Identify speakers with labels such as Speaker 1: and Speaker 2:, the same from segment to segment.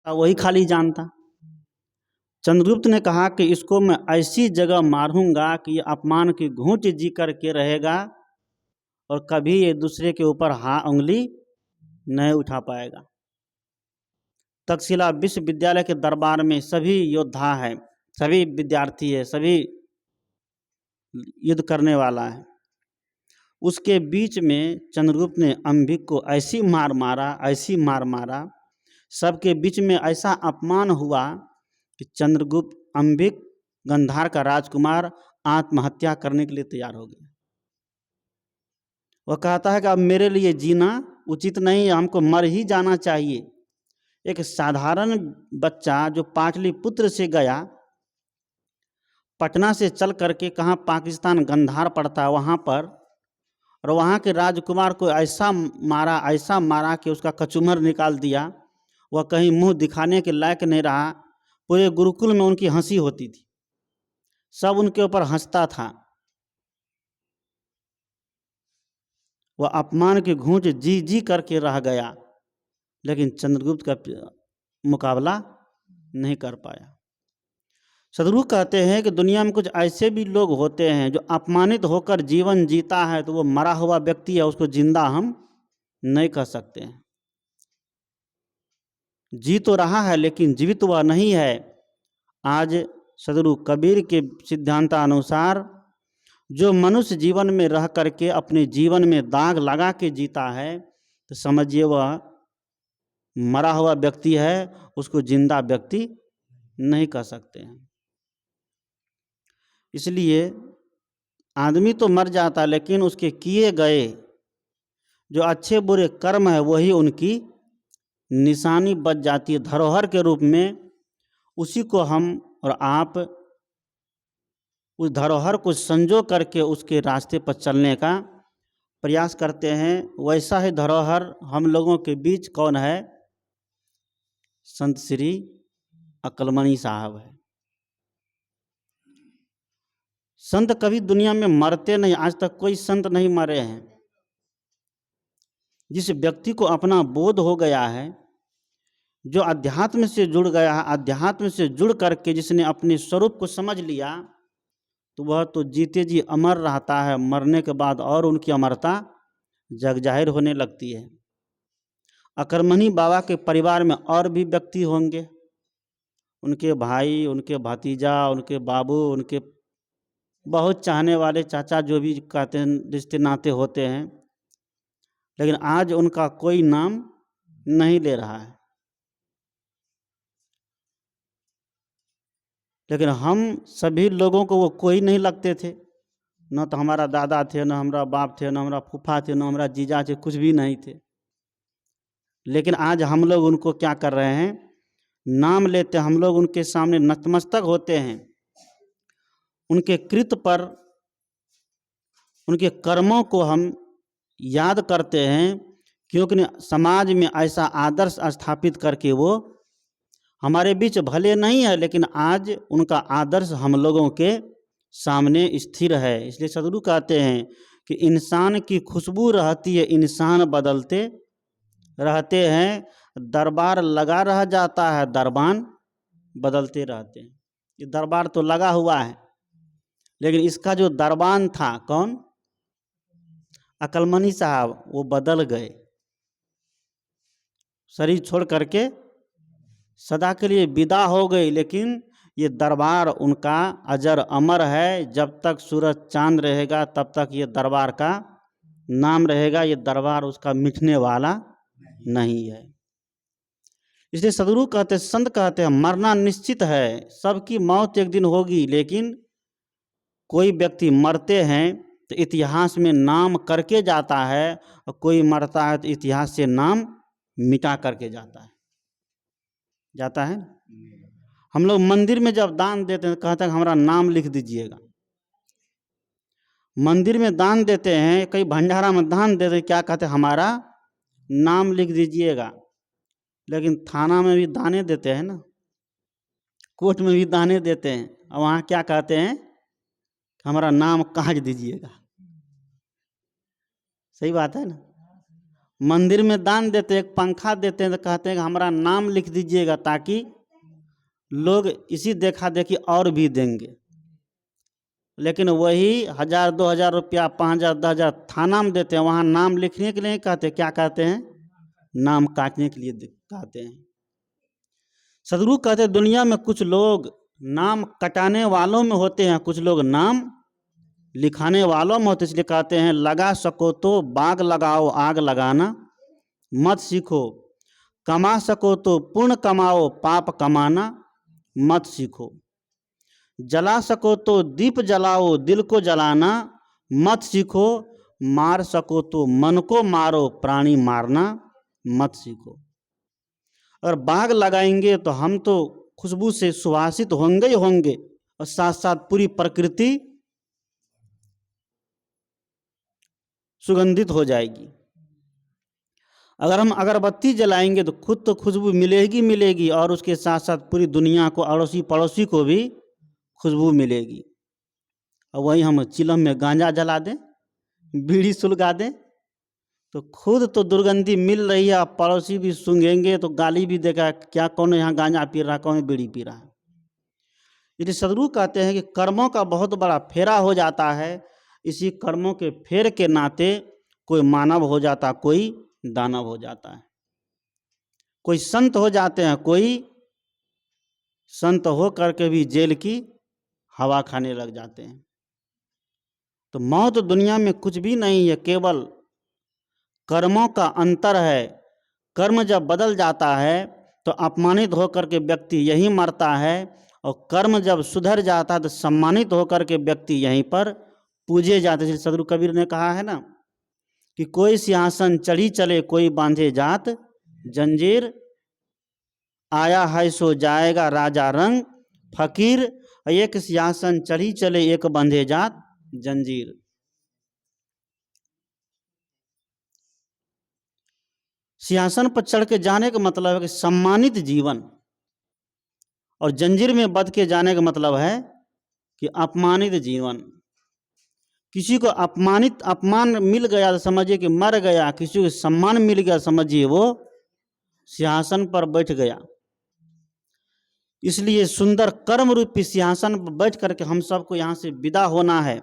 Speaker 1: वही खाली जानता। चंद्रगुप्त ने कहा कि इसको मैं ऐसी जगह मारूंगा कि ये अपमान की घूंट जी करके रहेगा और कभी ये दूसरे के ऊपर उंगली नहीं उठा पाएगा। तक्षशिला विश्वविद्यालय के दरबार में सभी योद्धा हैं, सभी विद्यार्थी है, सभी युद्ध करने वाला है। उसके बीच में चंद्रगुप्त ने अंबिक को ऐसी मार मारा, सबके बीच में ऐसा अपमान हुआ कि चंद्रगुप्त अंबिक गंधार का राजकुमार आत्महत्या करने के लिए तैयार हो गया। वह कहता है कि अब मेरे लिए जीना उचित नहीं है, हमको मर ही जाना चाहिए। एक साधारण बच्चा जो पाटलिपुत्र से गया, पटना से चल करके कहाँ पाकिस्तान गंधार पड़ता है वहाँ पर, और वहाँ के राजकुमार को ऐसा मारा कि उसका कचूमर निकाल दिया। वह कहीं मुंह दिखाने के लायक नहीं रहा। पूरे गुरुकुल में उनकी हंसी होती थी, सब उनके ऊपर हंसता था। वह अपमान की घूंट जी करके रह गया, लेकिन चंद्रगुप्त का मुकाबला नहीं कर पाया। सदगुरु कहते हैं कि दुनिया में कुछ ऐसे भी लोग होते हैं जो अपमानित होकर जीवन जीता है तो वो मरा हुआ व्यक्ति है, उसको जिंदा हम नहीं कह सकते हैं। जी तो रहा है लेकिन जीवित वह नहीं है। आज सदगुरु कबीर के सिद्धांतानुसार जो मनुष्य जीवन में रह करके अपने जीवन में दाग लगा के जीता है तो समझिए वह मरा हुआ व्यक्ति है, उसको जिंदा व्यक्ति नहीं कह सकते हैं। इसलिए आदमी तो मर जाता, लेकिन उसके किए गए जो अच्छे बुरे कर्म है वही उनकी निशानी बच जाती है, धरोहर के रूप में। उसी को हम और आप उस धरोहर को संजो करके उसके रास्ते पर चलने का प्रयास करते हैं। वैसा ही धरोहर हम लोगों के बीच कौन है? संत श्री अक्लमणी साहब है। संत कभी दुनिया में मरते नहीं, आज तक कोई संत नहीं मरे हैं। जिस व्यक्ति को अपना बोध हो गया है, जो अध्यात्म से जुड़ गया है, अध्यात्म से जुड़ करके जिसने अपने स्वरूप को समझ लिया, तो वह तो जीते जी अमर रहता है, मरने के बाद और उनकी अमरता जग जाहिर होने लगती है। अकलमणी बाबा के परिवार में और भी व्यक्ति होंगे, उनके भाई, उनके भतीजा, उनके बाबू, उनके बहुत चाहने वाले चाचा, जो भी कहते हैं रिश्ते नाते होते हैं, लेकिन आज उनका कोई नाम नहीं ले रहा है। लेकिन हम सभी लोगों को वो कोई नहीं लगते थे। न तो हमारा दादा थे, न हमारा बाप थे, न हमारा फूफा थे, न हमारा जीजा थे, कुछ भी नहीं थे। लेकिन आज हम लोग उनको क्या कर रहे हैं? नाम लेते, हम लोग उनके सामने नतमस्तक होते हैं, उनके कृत्य पर, उनके कर्मों को हम याद करते हैं, क्योंकि समाज में ऐसा आदर्श स्थापित करके वो हमारे बीच भले नहीं है, लेकिन आज उनका आदर्श हम लोगों के सामने स्थिर है। इसलिए सदगुरु कहते हैं कि इंसान की खुशबू रहती है, इंसान बदलते रहते हैं, दरबार लगा रह जाता है, दरबान बदलते रहते हैं। ये दरबार तो लगा हुआ है, लेकिन इसका जो दरबान था, कौन? अकलमणी साहब, वो बदल गए, शरीर छोड़ करके सदा के लिए विदा हो गई। लेकिन ये दरबार उनका अजर अमर है। जब तक सूरज चांद रहेगा तब तक ये दरबार का नाम रहेगा। ये दरबार उसका मिटने वाला नहीं है। इसलिए सदगुरु कहते, संत कहते हैं, मरना निश्चित है, सबकी मौत एक दिन होगी। लेकिन कोई व्यक्ति मरते हैं तो इतिहास में नाम करके जाता है, और कोई मरता है तो इतिहास से नाम मिटा करके जाता है। हम लोग मंदिर में जब दान देते हैं, कहते हैं हमारा नाम लिख दीजिएगा। मंदिर में दान देते हैं, कई भंडारा में दान देते हैं, क्या कहते हैं? हमारा नाम लिख दीजिएगा। लेकिन थाना में भी दाने देते हैं ना, कोर्ट में भी दाने देते हैं, और वहाँ क्या कहते हैं? हमारा नाम काट दीजिएगा। सही बात है ना? मंदिर में दान देते, एक पंखा देते हैं तो कहते हैं कि हमारा नाम लिख दीजिएगा ताकि लोग इसी देखा देखी और भी देंगे। लेकिन वही 1000-2000 रुपया, 5000-10,000 थाना में देते हैं, वहाँ नाम लिखने के लिए नहीं कहते, क्या कहते हैं? नाम काटने के लिए कहते हैं। सदगुरु कहते हैं दुनिया में कुछ लोग नाम कटाने वालों में होते हैं, कुछ लोग नाम लिखाने वालों में होते, इसलिए कहते हैं लगा सको तो बाग लगाओ आग लगाना मत सीखो, कमा सको तो पुण्य कमाओ पाप कमाना मत सीखो, जला सको तो दीप जलाओ दिल को जलाना मत सीखो, मार सको तो मन को मारो प्राणी मारना मत सीखो। अगर बाग लगाएंगे तो हम तो खुशबू से सुवासित होंगे ही होंगे और साथ साथ पूरी प्रकृति सुगंधित हो जाएगी। अगर हम अगरबत्ती जलाएंगे तो खुद तो खुशबू मिलेगी मिलेगी और उसके साथ साथ पूरी दुनिया को, अड़ोसी पड़ोसी को भी खुशबू मिलेगी। और वहीं हम चिलम में गांजा जला दें, बीड़ी सुलगा दें तो खुद तो दुर्गंधी मिल रही है, पड़ोसी भी सूंघेंगे तो गाली भी देगा, क्या कौन यहाँ गांजा पी रहा, कौन बीड़ी पी रहा है। इसलिए सदगुरु कहते हैं कि कर्मों का बहुत बड़ा फेरा हो जाता है, इसी कर्मों के फेर के नाते कोई मानव हो जाता, कोई दानव हो जाता है, कोई संत हो जाते हैं, कोई संत हो करके भी जेल की हवा खाने लग जाते हैं। तो मौत दुनिया में कुछ भी नहीं है, केवल कर्मों का अंतर है। कर्म जब बदल जाता है तो अपमानित होकर के व्यक्ति यहीं मरता है, और कर्म जब सुधर जाता है तो सम्मानित होकर के व्यक्ति यहीं पर पूजे जाते हैं। सदगुरु कबीर ने कहा है ना कि कोई सिंहासन चढ़ी चले कोई बांधे जात जंजीर, आया है सो जाएगा राजा रंग फकीर, एक सिंहासन चढ़ी चले एक बंधे जात जंजीर। सिंहासन पर चढ़ के जाने का मतलब है कि सम्मानित जीवन, और जंजीर में बंध के जाने का मतलब है कि अपमानित जीवन। किसी को अपमान मिल गया तो समझिए कि मर गया, किसी को सम्मान मिल गया समझिए वो सिंहासन पर बैठ गया। इसलिए सुंदर कर्म रूपी सिंहासन पर बैठ करके हम सबको यहाँ से विदा होना है।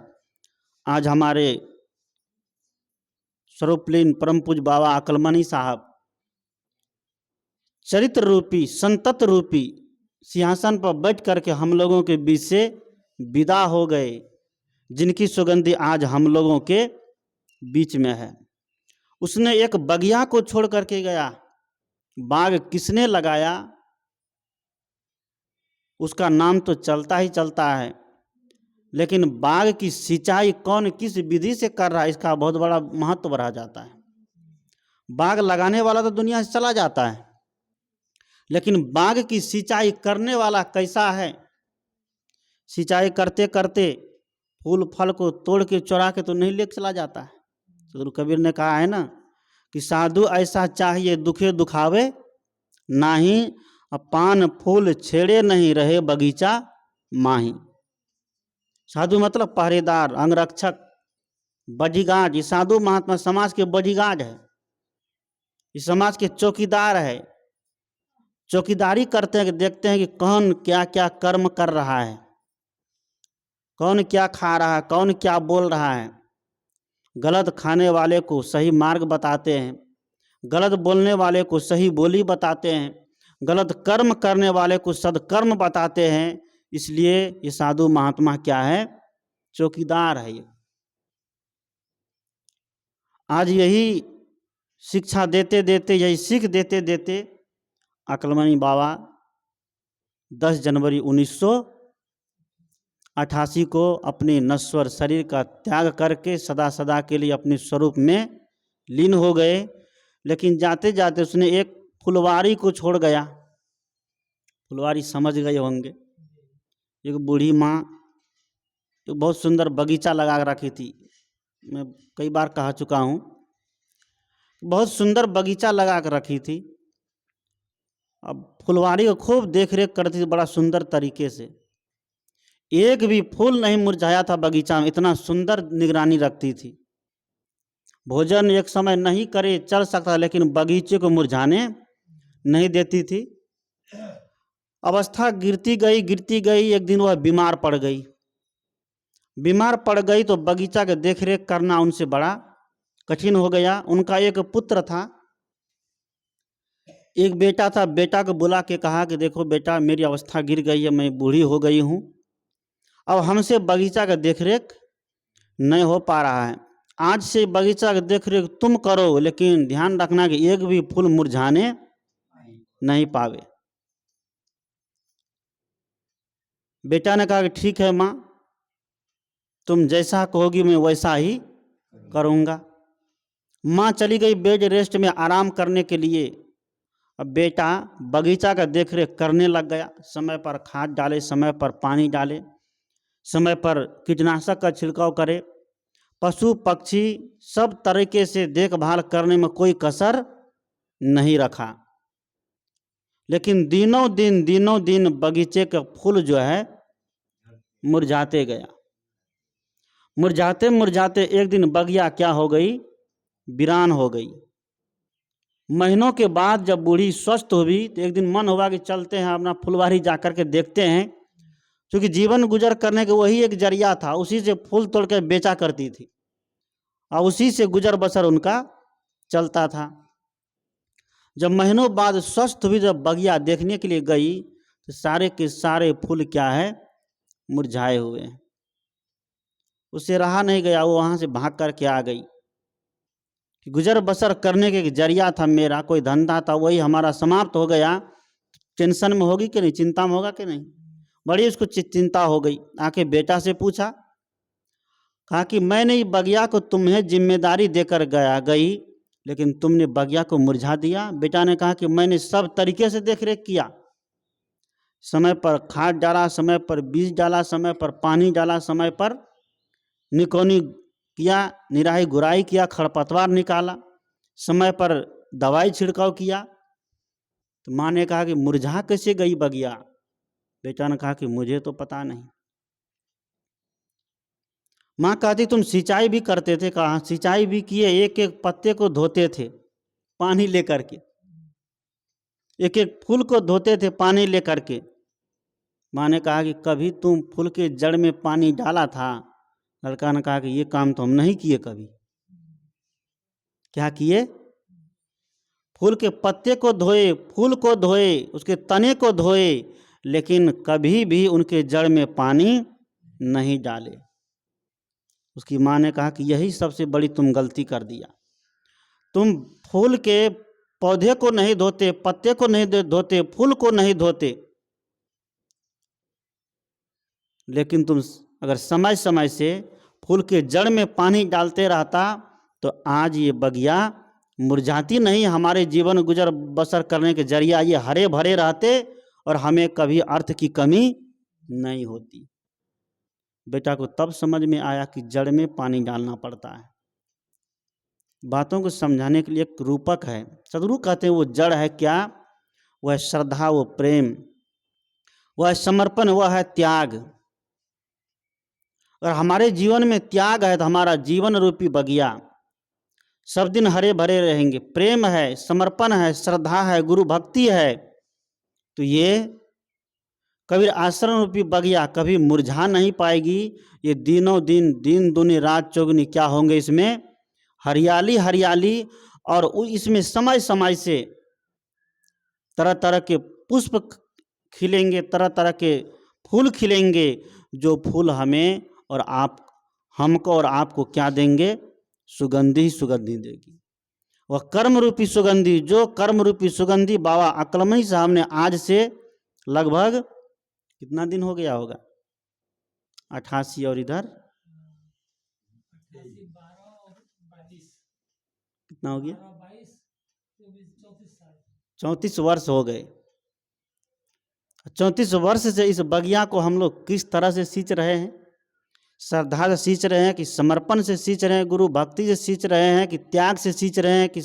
Speaker 1: आज हमारे सर्वप्लेन परम पूज्य बाबा अकलमनी साहब चरित्र रूपी संतत रूपी सिंहासन पर बैठ करके हम लोगों के बीच से विदा हो गए, जिनकी सुगंधी आज हम लोगों के बीच में है। उसने एक बगिया को छोड़ करके गया, बाग किसने लगाया उसका नाम तो चलता ही चलता है, लेकिन बाग की सिंचाई कौन किस विधि से कर रहा है इसका बहुत बड़ा महत्व रह जाता है। बाग लगाने वाला तो दुनिया से चला जाता है, लेकिन बाग की सिंचाई करने वाला कैसा है। सिंचाई करते करते फूल फल को तोड़ के चुरा के तो नहीं लेके चला जाता है। तो कबीर ने कहा है ना कि साधु ऐसा चाहिए दुखे दुखावे नाही, पान फूल छेड़े नहीं रहे बगीचा माही। साधु मतलब पहरेदार, अंगरक्षक, बॉडीगार्ड। ये साधु महात्मा समाज के बॉडीगार्ड है, इस समाज के चौकीदार है। चौकीदारी करते हैं कि देखते हैं कि कौन क्या क्या कर्म कर रहा है, कौन क्या खा रहा है, कौन क्या बोल रहा है। गलत खाने वाले को सही मार्ग बताते हैं, गलत बोलने वाले को सही बोली बताते हैं, गलत कर्म करने वाले को सदकर्म बताते हैं। इसलिए ये साधु महात्मा क्या है, चौकीदार है ये। आज यही शिक्षा देते देते, यही सीख देते देते अकलमनी बाबा 10 जनवरी 1988 को अपने नश्वर शरीर का त्याग करके सदा सदा के लिए अपने स्वरूप में लीन हो गए। लेकिन जाते जाते उसने एक फुलवारी को छोड़ गया। फुलवारी समझ गए होंगे, एक बूढ़ी माँ एक बहुत सुंदर बगीचा लगा रखी थी। मैं कई बार कह चुका हूँ, बहुत सुंदर बगीचा लगा कर रखी थी। अब फुलवारी को खूब देख रेख करती थी बड़ा सुंदर तरीके से, एक भी फूल नहीं मुरझाया था बगीचा में, इतना सुंदर निगरानी रखती थी। भोजन एक समय नहीं करे चल सकता, लेकिन बगीचे को मुरझाने नहीं देती थी। अवस्था गिरती गई, एक दिन वह बीमार पड़ गई। बीमार पड़ गई तो बगीचा के देखरेख करना उनसे बड़ा कठिन हो गया। उनका एक पुत्र था, एक बेटा था। बेटा को बुला के कहा कि देखो बेटा, मेरी अवस्था गिर गई है, मैं बूढ़ी हो गई हूँ, अब हमसे बगीचा का देखरेख नहीं हो पा रहा है। आज से बगीचा का देखरेख तुम करो, लेकिन ध्यान रखना कि एक भी फूल मुरझाने नहीं पावे। बेटा ने कहा कि ठीक है माँ, तुम जैसा कहोगी मैं वैसा ही करूँगा। माँ चली गई बेड रेस्ट में आराम करने के लिए। अब बेटा बगीचा का देखरेख करने लग गया। समय पर खाद डाले, समय पर पानी डाले, समय पर कीटनाशक का छिड़काव करे, पशु पक्षी सब तरीके से देखभाल करने में कोई कसर नहीं रखा। लेकिन दिनों दिन बगीचे का फूल जो है मुरझाते गया। मुरझाते एक दिन बगिया क्या हो गई, वीरान हो गई। महीनों के बाद जब बूढ़ी स्वस्थ हुई तो एक दिन मन हुआ कि चलते हैं अपना फुलवारी जा कर के देखते हैं, क्योंकि जीवन गुजर करने के वही एक जरिया था। उसी से फूल तोड़ के बेचा करती थी और उसी से गुजर बसर उनका चलता था। जब महीनों बाद स्वस्थ हुई, जब बगिया देखने के लिए गई तो सारे के सारे फूल क्या है, मुरझाए हुए हैं। उसे रहा नहीं गया, वो वहाँ से भाग कर के आ गई। गुजर बसर करने के जरिया था मेरा, कोई धंधा था, वही हमारा समाप्त हो गया। टेंशन में होगी कि नहीं, चिंता में होगा कि नहीं। बड़ी उसको चिंता हो गई। आके बेटा से पूछा, कहा कि मैंने बगिया को तुम्हें जिम्मेदारी देकर गई, लेकिन तुमने बगिया को मुरझा दिया। बेटा ने कहा कि मैंने सब तरीके से देख रेख किया, समय पर खाद डाला, समय पर बीज डाला, समय पर पानी डाला, समय पर निकोनी किया, निराई गुराई किया, खरपतवार निकाला, समय पर दवाई छिड़काव किया। तो माँ ने कहा कि मुरझा कैसे गई बगिया। बेटा ने कहा कि मुझे तो पता नहीं। माँ कहती तुम सिंचाई भी करते थे। कहा सिंचाई भी किए, एक एक पत्ते को धोते थे पानी लेकर के, एक एक फूल को धोते थे पानी लेकर के। माँ ने कहा कि कभी तुम फूल के जड़ में पानी डाला था। लड़का ने कहा कि ये काम तो हम नहीं किए कभी। क्या किए? फूल के पत्ते को धोए, फूल को धोए, उसके तने को धोए, लेकिन कभी भी उनके जड़ में पानी नहीं डाले। उसकी माँ ने कहा कि यही सबसे बड़ी तुम गलती कर दिया। तुम फूल के पौधे को नहीं धोते, पत्ते को नहीं धोते, फूल को नहीं धोते, लेकिन तुम अगर समय समय से फूल के जड़ में पानी डालते रहता तो आज ये बगिया मुरझाती नहीं। हमारे जीवन गुजर बसर करने के जरिया ये हरे भरे रहते और हमें कभी अर्थ की कमी नहीं होती। बेटा को तब समझ में आया कि जड़ में पानी डालना पड़ता है। बातों को समझाने के लिए एक रूपक है। सदगुरु कहते हैं वो जड़ है क्या? वह श्रद्धा, वो प्रेम, वह समर्पण, वह है त्याग। और हमारे जीवन में त्याग है तो हमारा जीवन रूपी बगिया सब दिन हरे भरे रहेंगे। प्रेम है, समर्पण है, श्रद्धा है, गुरु भक्ति है, तो ये कबीर आश्रम रूपी बगिया कभी मुरझा नहीं पाएगी। ये दिनों दिन, दिन दूनी रात चौगुनी क्या होंगे, इसमें हरियाली हरियाली। और इसमें समय समय से तरह तरह के पुष्प खिलेंगे, तरह तरह के फूल खिलेंगे, जो फूल हमें और हमको और आपको क्या देंगे? सुगंधी सुगंधी देगी। वह कर्म रूपी सुगंधी, जो कर्म रूपी सुगंधी बाबा अक्लमई साहब ने आज से लगभग कितना दिन हो गया होगा, 88 और इधर कितना हो गया, 34 वर्ष हो गए। 34 वर्ष से इस बगिया को हम लोग किस तरह से सींच रहे हैं? श्रद्धा से सींच रहे हैं कि समर्पण से सींच रहे हैं, गुरु भक्ति से सींच रहे हैं कि त्याग से सींच रहे हैं कि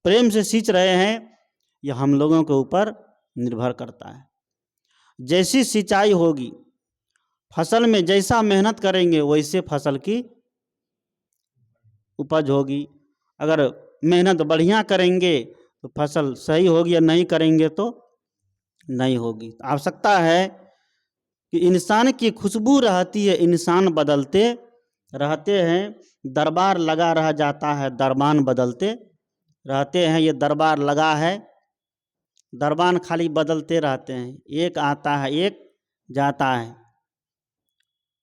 Speaker 1: प्रेम से सींच रहे हैं? यह हम लोगों के ऊपर निर्भर करता है। जैसी सिंचाई होगी, फसल में जैसा मेहनत करेंगे वैसे फसल की उपज होगी। अगर मेहनत बढ़िया करेंगे तो फसल सही होगी, या नहीं करेंगे तो नहीं होगी। आवश्यकता है कि इंसान की खुशबू रहती है, इंसान बदलते रहते हैं। दरबार लगा रह जाता है, दरबान बदलते रहते हैं। ये दरबार लगा है, दरबान खाली बदलते रहते हैं। एक आता है, एक जाता है,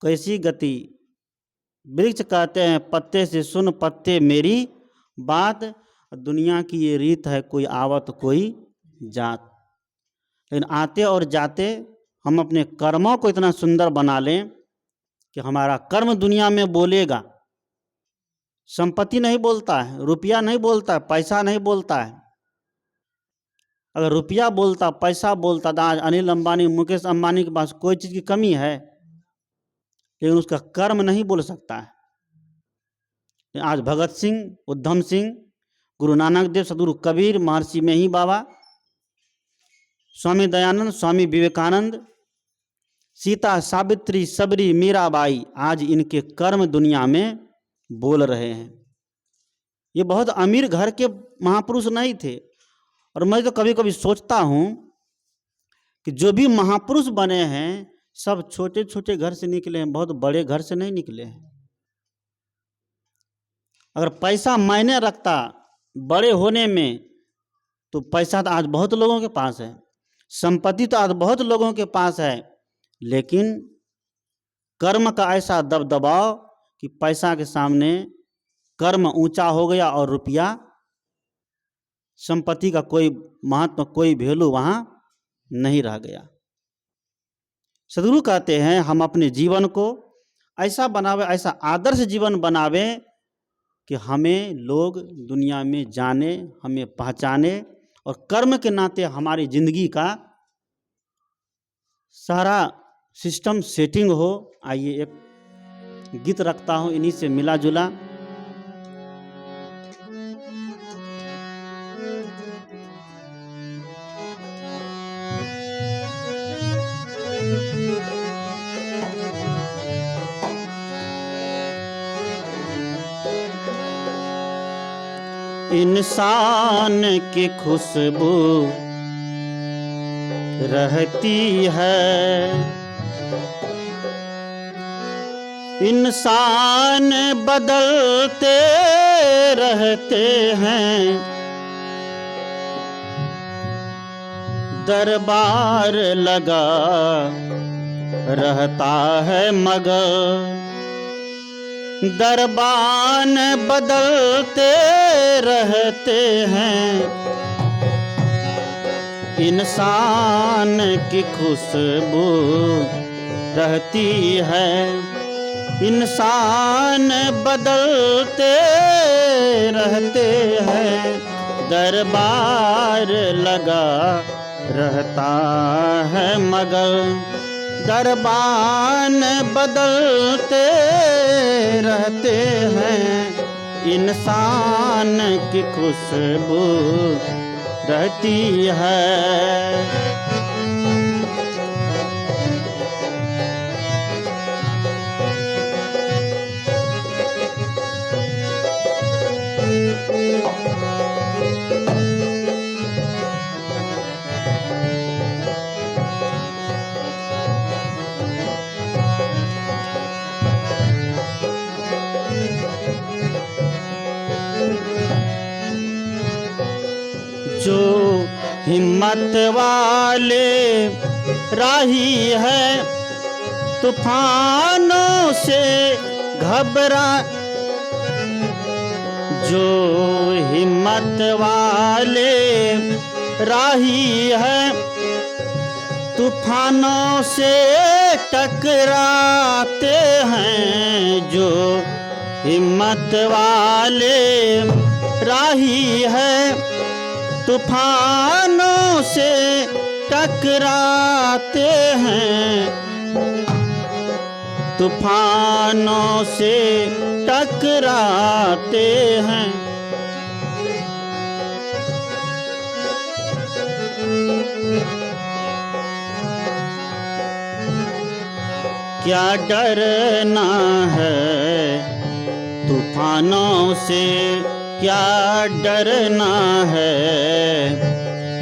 Speaker 1: कैसी गति। वृक्ष कहते हैं पत्ते से सुन पत्ते मेरी बात, दुनिया की ये रीत है, कोई आवत कोई जात। लेकिन आते और जाते हम अपने कर्मों को इतना सुंदर बना लें कि हमारा कर्म दुनिया में बोलेगा। संपत्ति नहीं बोलता है, रुपया नहीं बोलता है, पैसा नहीं बोलता है। अगर रुपया बोलता, पैसा बोलता तो आज अनिल अंबानी, मुकेश अंबानी के पास कोई चीज़ की कमी है, लेकिन उसका कर्म नहीं बोल सकता है। आज भगत सिंह, उधम सिंह, गुरु नानक देव, सदगुरु कबीर, महर्षि मेही बाबा, स्वामी दयानंद, स्वामी विवेकानंद, सीता, सावित्री, सबरी, मीराबाई, आज इनके कर्म दुनिया में बोल रहे हैं। ये बहुत अमीर घर के महापुरुष नहीं थे। और मैं तो कभी कभी सोचता हूँ कि जो भी महापुरुष बने हैं सब छोटे छोटे घर से निकले हैं, बहुत बड़े घर से नहीं निकले हैं। अगर पैसा मायने रखता बड़े होने में, तो पैसा तो आज बहुत लोगों के पास है, संपत्ति तो आज बहुत लोगों के पास है, लेकिन कर्म का ऐसा दबदबाव कि पैसा के सामने कर्म ऊंचा हो गया और रुपया, संपत्ति का कोई महत्व, कोई वैल्यू वहां नहीं रह गया। सदगुरु कहते हैं हम अपने जीवन को ऐसा बनावे, ऐसा आदर्श जीवन बनावे कि हमें लोग दुनिया में जाने, हमें पहचाने, और कर्म के नाते हमारी जिंदगी का सारा सिस्टम सेटिंग हो। आइए एक गीत रखता हूं इन्हीं से मिला जुला। इंसान की खुशबू रहती है, इंसान बदलते रहते हैं, दरबार लगा रहता है मगर दरबान बदलते रहते हैं। इंसान की खुशबू रहती है, इंसान बदलते रहते हैं, दरबार लगा रहता है मगर दरबान बदलते रहते हैं। इंसान की खुशबू रहती है। जो हिम्मत वाले राही है, तूफानों से घबरा, जो हिम्मत वाले राही है, तूफानों से टकराते हैं। जो हिम्मत वाले राही है, तूफानों से टकराते हैं, तूफानों से टकराते हैं। क्या डरना है तूफानों से, क्या डरना है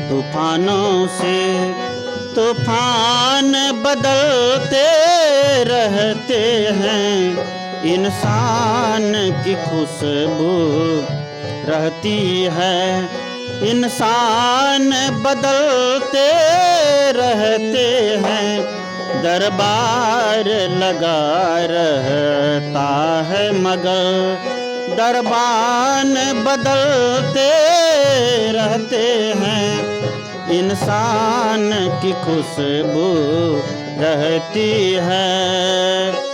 Speaker 1: तूफानों से। तूफान बदलते रहते हैं, इंसान की खुशबू रहती है। इंसान बदलते रहते हैं, दरबार लगा रहता है मगर दरबान बदलते रहते हैं, इंसान की खुशबू रहती है।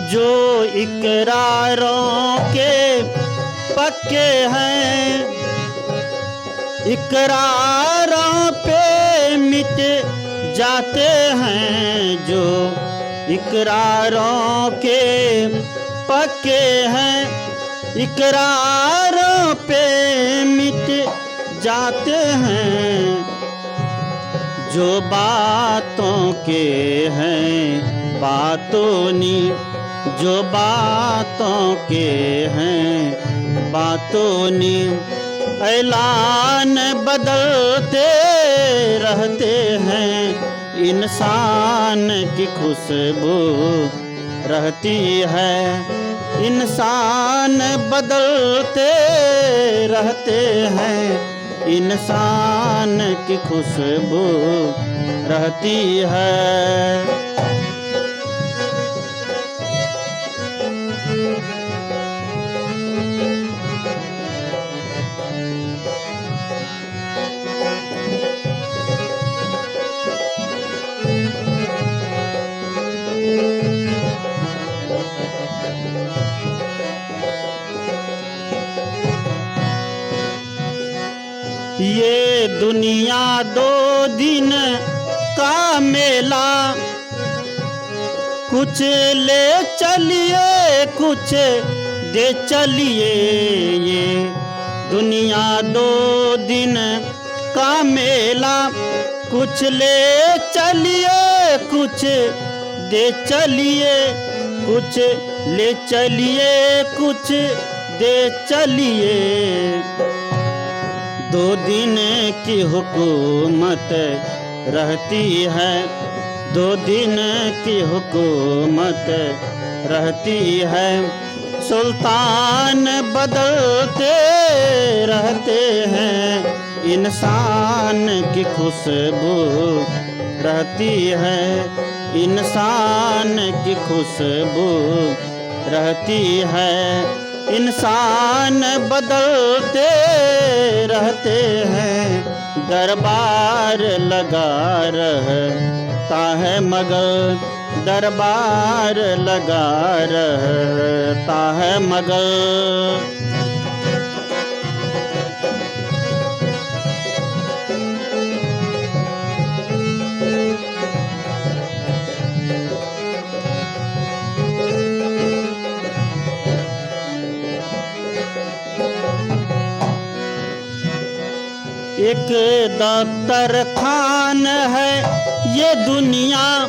Speaker 1: जो इकरारों के पक्के हैं, इकरारों पे मिट जाते हैं। जो इकरारों के पक्के हैं, इकरारों पे मिट जाते हैं। जो बातों के हैं बातों नी, जो बातों के हैं बातों नी, ऐलान बदलते रहते हैं, इंसान की खुशबू रहती है। इंसान बदलते रहते हैं, इंसान की खुशबू रहती है। ये दुनिया दो दिन का मेला, कुछ ले चलिए कुछ दे चलिए। ये दुनिया दो दिन का मेला, कुछ ले चलिए कुछ दे चलिए। कुछ ले चलिए कुछ दे चलिए। दो दिन की हुकूमत रहती है, दो दिन की हुकूमत रहती है। सुल्तान बदलते रहते हैं, इंसान की खुशबू रहती है। इंसान की खुशबू रहती है। इंसान बदलते रहते हैं, दरबार लगा रहता है मगर दरबार लगा रहता है मगर। एक दफ्तर खान है ये दुनिया,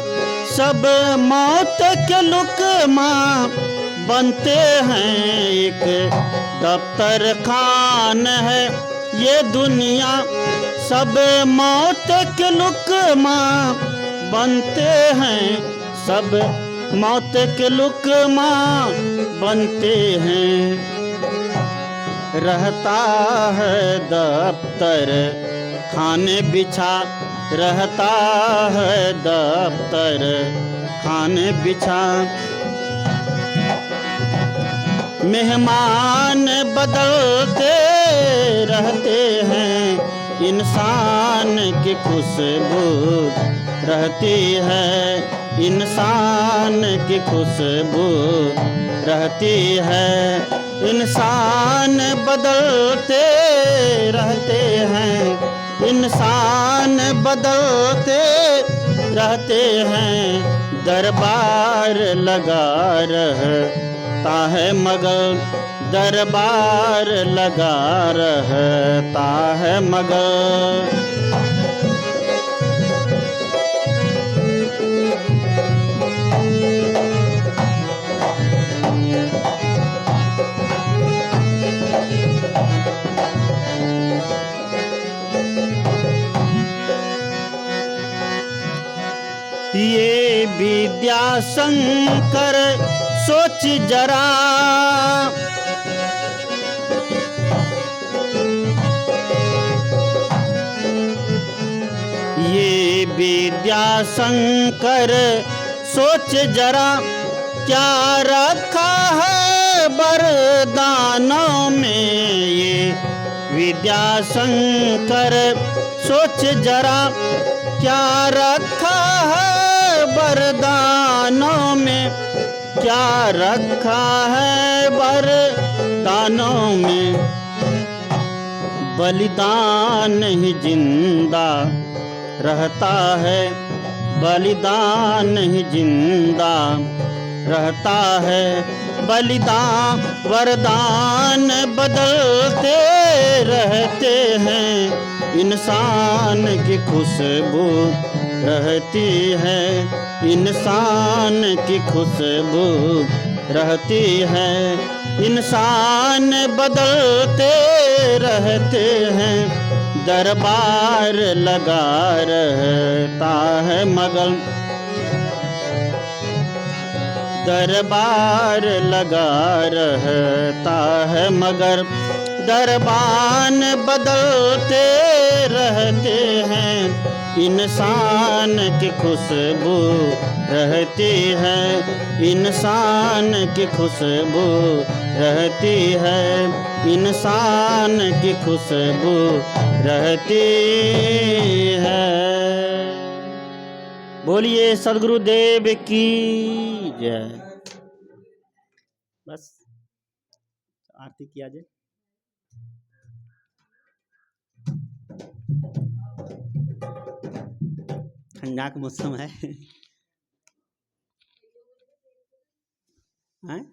Speaker 1: सब मौत के लुकमा बनते हैं। एक दफ्तर खान है ये दुनिया, सब मौत के लुकमा बनते हैं। सब मौत के लुकमा बनते हैं। रहता है दफ्तर खाने बिछा, रहता है दफ्तर खाने बिछा। मेहमान बदलते रहते हैं, इंसान की खुशबू रहती है। इंसान की खुशबू रहती है। इंसान बदलते रहते हैं, इंसान बदलते रहते हैं। दरबार लगा रहता है मगर, दरबार लगा रहता है मगर। ये विद्या शंकर सोच जरा, ये विद्या शंकर सोच जरा, क्या रखा है वरदानों में। ये विद्या शंकर सोच जरा, क्या रखा है वरदानों में, क्या रखा है वरदानों में। बलिदान ही जिंदा रहता है, बलिदान ही जिंदा रहता है। बलिदान वरदान बदलते रहते हैं। इंसान की खुशबू रहती है, इंसान की खुशबू रहती है। इंसान बदलते रहते हैं, दरबार लगा रहता है मगर, दरबार लगा रहता है मगर। दरबान बदलते रहते हैं, इंसान की खुशबू रहती है, इंसान की खुशबू रहती है, इंसान की खुशबू रहती है। बोलिए सद्गुरुदेव की जय। बस आरती किया जाए। ठंडा का मौसम है। हैं?